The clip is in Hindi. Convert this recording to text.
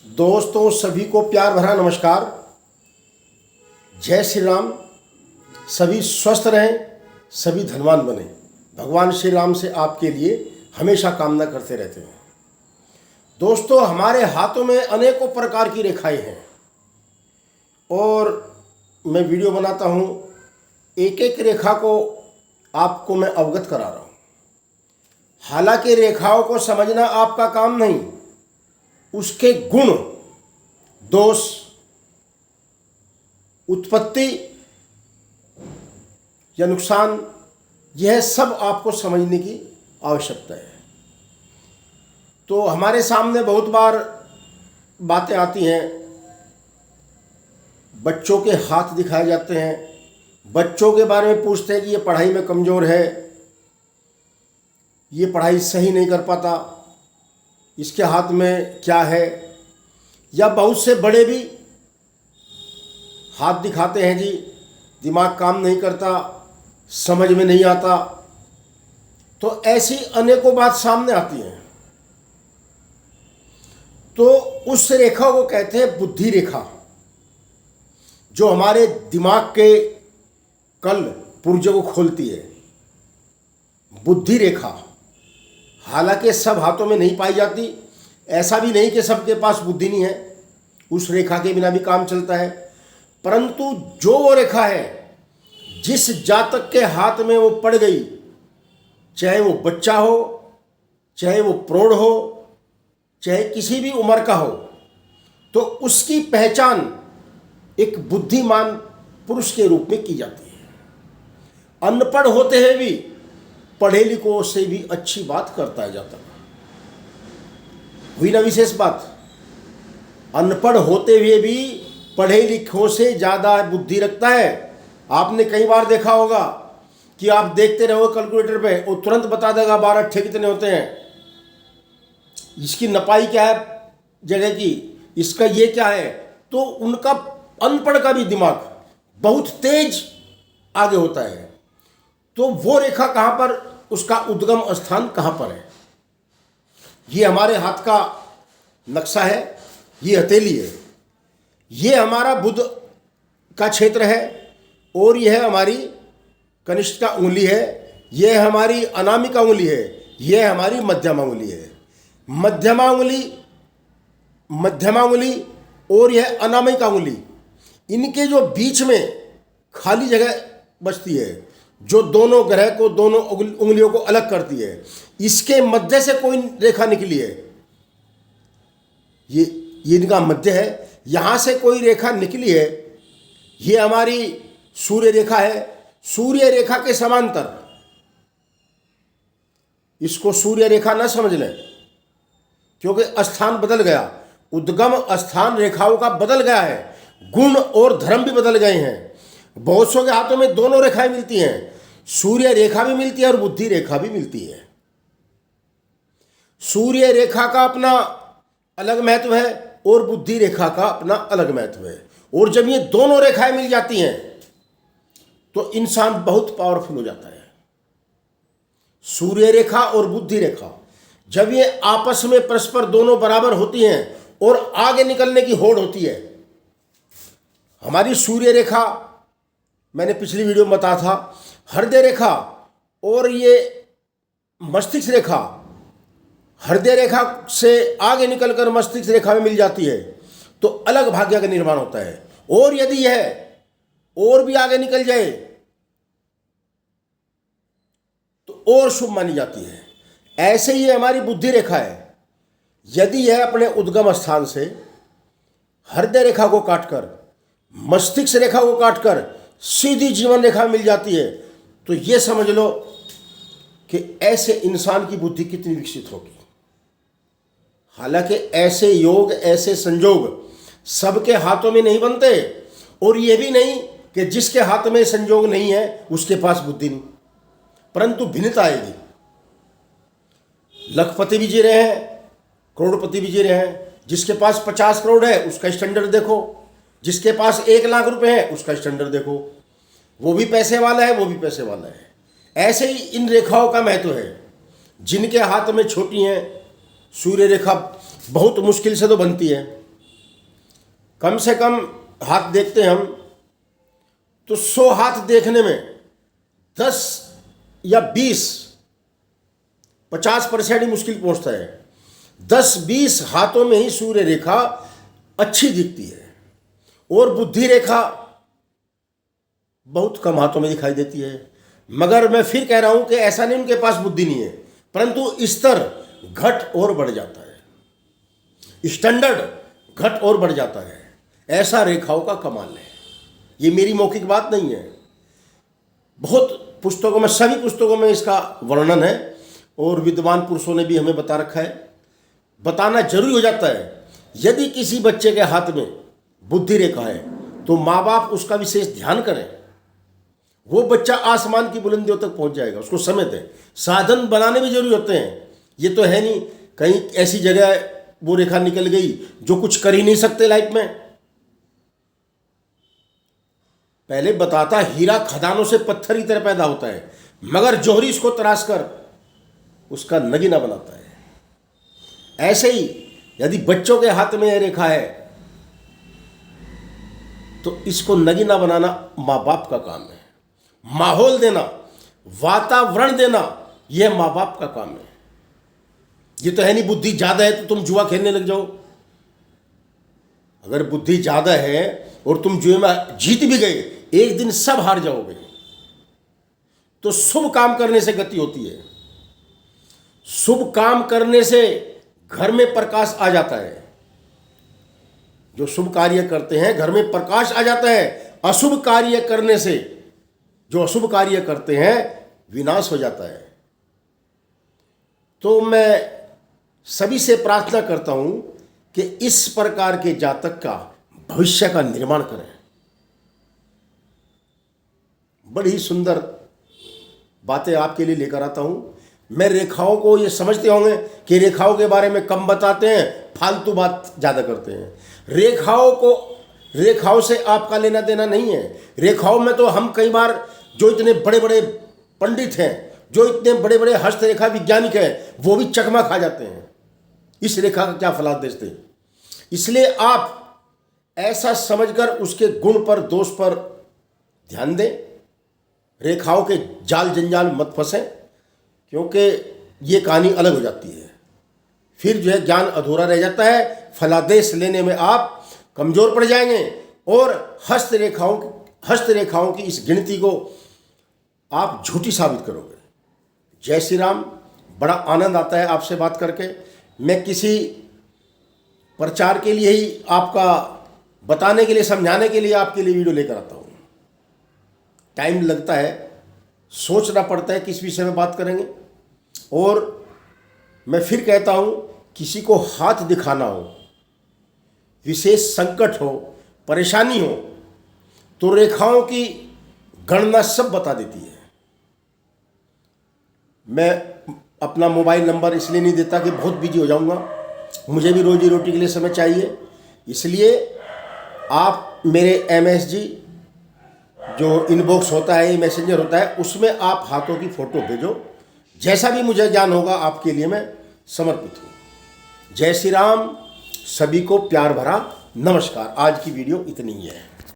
दोस्तों सभी को प्यार भरा नमस्कार। जय श्री राम। सभी स्वस्थ रहें, सभी धनवान बने। भगवान श्री राम से आपके लिए हमेशा कामना करते रहते हैं। दोस्तों हमारे हाथों में अनेकों प्रकार की रेखाएं हैं और मैं वीडियो बनाता हूँ, एक एक रेखा को आपको मैं अवगत करा रहा हूँ। हालांकि रेखाओं को समझना आपका काम नहीं, उसके गुण, दोष, उत्पत्ति या नुकसान, यह सब आपको समझने की आवश्यकता है। तो हमारे सामने बहुत बार बातें आती हैं, बच्चों के हाथ दिखाए जाते हैं, बच्चों के बारे में पूछते हैं कि ये पढ़ाई में कमज़ोर है, ये पढ़ाई सही नहीं कर पाता, इसके हाथ में क्या है। या बहुत से बड़े भी हाथ दिखाते हैं, जी दिमाग काम नहीं करता, समझ में नहीं आता। तो ऐसी अनेकों बात सामने आती हैं। तो उस रेखा को कहते हैं बुद्धि रेखा, जो हमारे दिमाग के कल पुर्जे को खोलती है। बुद्धि रेखा हालांकि सब हाथों में नहीं पाई जाती, ऐसा भी नहीं कि सबके पास बुद्धि नहीं है, उस रेखा के बिना भी काम चलता है। परंतु जो वो रेखा है, जिस जातक के हाथ में वो पड़ गई, चाहे वो बच्चा हो, चाहे वो प्रौढ़ हो, चाहे किसी भी उम्र का हो, तो उसकी पहचान एक बुद्धिमान पुरुष के रूप में की जाती है। अनपढ़ होते हुए भी पढ़े लिखों से भी अच्छी बात करता है जातक। हुई ना विशेष बात। अनपढ़ होते हुए भी पढ़े लिखों से ज़्यादा बुद्धि रखता है। आपने कई बार देखा होगा कि आप देखते रहो कैलकुलेटर पे, वो तुरंत बता देगा 12 अट्ठे कितने होते हैं, इसकी नपाई क्या है जगह की, इसका ये क्या है। तो उनका अनपढ़ का भी दिमाग बहुत तेज आगे होता है। तो वो रेखा कहाँ पर, उसका उद्गम स्थान कहाँ पर है। ये हमारे हाथ का नक्शा है, ये हथेली है, ये हमारा बुध का क्षेत्र है, और यह हमारी कनिष्ठ उंगली है, यह हमारी अनामिका उंगली है, यह हमारी मध्यमा उंगली है। मध्यमा उंगली और यह अनामिका उंगली, इनके जो बीच में खाली जगह बचती है, जो दोनों ग्रह को, दोनों उंगलियों को अलग करती है, इसके मध्य से कोई रेखा निकली है, ये इनका मध्य है, यहाँ से कोई रेखा निकली है, ये हमारी सूर्य रेखा है। सूर्य रेखा के समांतर, इसको सूर्य रेखा न समझ लें, क्योंकि स्थान बदल गया, उद्गम स्थान रेखाओं का बदल गया है, गुण और धर्म भी बदल गए हैं। बहुत सौ के हाथों में दोनों रेखाएं मिलती हैं, सूर्य रेखा भी मिलती है और बुद्धि रेखा भी मिलती है। सूर्य रेखा का अपना अलग महत्व है और बुद्धि रेखा का अपना अलग महत्व है। और जब ये दोनों रेखाएं मिल जाती हैं तो इंसान बहुत पावरफुल हो जाता है। सूर्य रेखा और बुद्धि रेखा जब ये आपस में परस्पर दोनों बराबर होती हैं और आगे निकलने की होड़ होती है। हमारी सूर्य रेखा, मैंने पिछली वीडियो में बताया था, हृदय रेखा और ये मस्तिष्क रेखा, हृदय रेखा से आगे निकलकर मस्तिष्क रेखा में मिल जाती है तो अलग भाग्य का निर्माण होता है। और यदि यह और भी आगे निकल जाए तो और शुभ मानी जाती है। ऐसे ही हमारी बुद्धि रेखा है, यदि यह अपने उद्गम स्थान से हृदय रेखा को काटकर, मस्तिष्क रेखा को काटकर सीधी जीवन रेखा मिल जाती है, तो ये समझ लो कि ऐसे इंसान की बुद्धि कितनी विकसित होगी। हालांकि ऐसे योग, ऐसे संजोग सबके हाथों में नहीं बनते, और ये भी नहीं कि जिसके हाथ में संजोग नहीं है उसके पास बुद्धि नहीं, परंतु भिन्नता आएगी। लखपति भी जी रहे हैं, करोड़पति भी जी रहे हैं। जिसके पास 50 करोड़ है उसका स्टैंडर्ड देखो, जिसके पास 1 लाख रुपए है उसका स्टैंडर्ड देखो, वो भी पैसे वाला है, वो भी पैसे वाला है। ऐसे ही इन रेखाओं का महत्व है। जिनके हाथ में छोटी हैं, सूर्य रेखा बहुत मुश्किल से तो बनती है, कम से कम हाथ देखते हैं हम तो 100 हाथ देखने में 10 या 50% ही मुश्किल पहुंचता है। 10-20 हाथों में ही सूर्य रेखा अच्छी दिखती है और बुद्धि रेखा बहुत कम हाथों में दिखाई देती है। मगर मैं फिर कह रहा हूं कि ऐसा नहीं उनके पास बुद्धि नहीं है, परंतु स्तर घट और बढ़ जाता है, स्टैंडर्ड घट और बढ़ जाता है। ऐसा रेखाओं का कमाल है। ये मेरी मौखिक बात नहीं है, बहुत पुस्तकों में, सभी पुस्तकों में इसका वर्णन है और विद्वान पुरुषों ने भी हमें बता रखा है। बताना जरूरी हो जाता है। यदि किसी बच्चे के हाथ में बुद्धि रेखा है तो माँ बाप उसका विशेष ध्यान करें। वो बच्चा आसमान की बुलंदियों तक पहुंच जाएगा, उसको समय दें। साधन बनाने भी जरूरी होते हैं। ये तो है नहीं कहीं ऐसी जगह वो रेखा निकल गई जो कुछ कर ही नहीं सकते लाइफ में। पहले बताता, हीरा खदानों से पत्थर की तरह पैदा होता है, मगर जौहरी इसको तराश कर उसका नगीना बनाता है। ऐसे ही यदि बच्चों के हाथ में यह रेखा है तो इसको नगीना बनाना माँ बाप का काम है। माहौल देना, वातावरण देना, यह माँ बाप का काम है। ये तो है नहीं बुद्धि ज्यादा है तो तुम जुआ खेलने लग जाओ। अगर बुद्धि ज्यादा है और तुम जुए में जीत भी गए, एक दिन सब हार जाओगे। तो शुभ काम करने से गति होती है। शुभ काम करने से घर में प्रकाश आ जाता है। जो शुभ कार्य करते हैं घर में प्रकाश आ जाता है। अशुभ कार्य करने से जो अशुभ कार्य करते हैं विनाश हो जाता है। तो मैं सभी से प्रार्थना करता हूं कि इस प्रकार के जातक का भविष्य का निर्माण करें। बड़ी सुंदर बातें आपके लिए लेकर आता हूं। मैं रेखाओं को, ये समझते होंगे कि रेखाओं के बारे में कम बताते हैं, फालतू बात ज़्यादा करते हैं। रेखाओं से आपका लेना देना नहीं है। रेखाओं में तो हम कई बार, जो इतने बड़े बड़े पंडित हैं, जो इतने बड़े बड़े हस्तरेखा वैज्ञानिक हैं, वो भी चकमा खा जाते हैं। इस रेखा का क्या फलाद देते हैं। इसलिए आप ऐसा समझकर उसके गुण पर, दोष पर ध्यान दें। रेखाओं के जाल जंजाल मत फंसें, क्योंकि ये कहानी अलग हो जाती है। फिर जो है ज्ञान अधूरा रह जाता है। फलादेश लेने में आप कमजोर पड़ जाएंगे और हस्तरेखाओं की इस गिनती को आप झूठी साबित करोगे। जय श्री राम। बड़ा आनंद आता है आपसे बात करके। मैं किसी प्रचार के लिए ही, आपका बताने के लिए, समझाने के लिए आपके लिए वीडियो लेकर आता हूँ। टाइम लगता है, सोचना पड़ता है किस विषय में बात करेंगे। और मैं फिर कहता हूँ, किसी को हाथ दिखाना हो, विशेष संकट हो, परेशानी हो, तो रेखाओं की गणना सब बता देती है। मैं अपना मोबाइल नंबर इसलिए नहीं देता कि बहुत बिजी हो जाऊंगा, मुझे भी रोजी रोटी के लिए समय चाहिए। इसलिए आप मेरे MSG जो इनबॉक्स होता है, मैसेंजर होता है, उसमें आप हाथों की फोटो भेजो। जैसा भी मुझे ज्ञान होगा आपके लिए मैं समर्पित हूँ। जय श्री राम। सभी को प्यार भरा नमस्कार। आज की वीडियो इतनी ही है।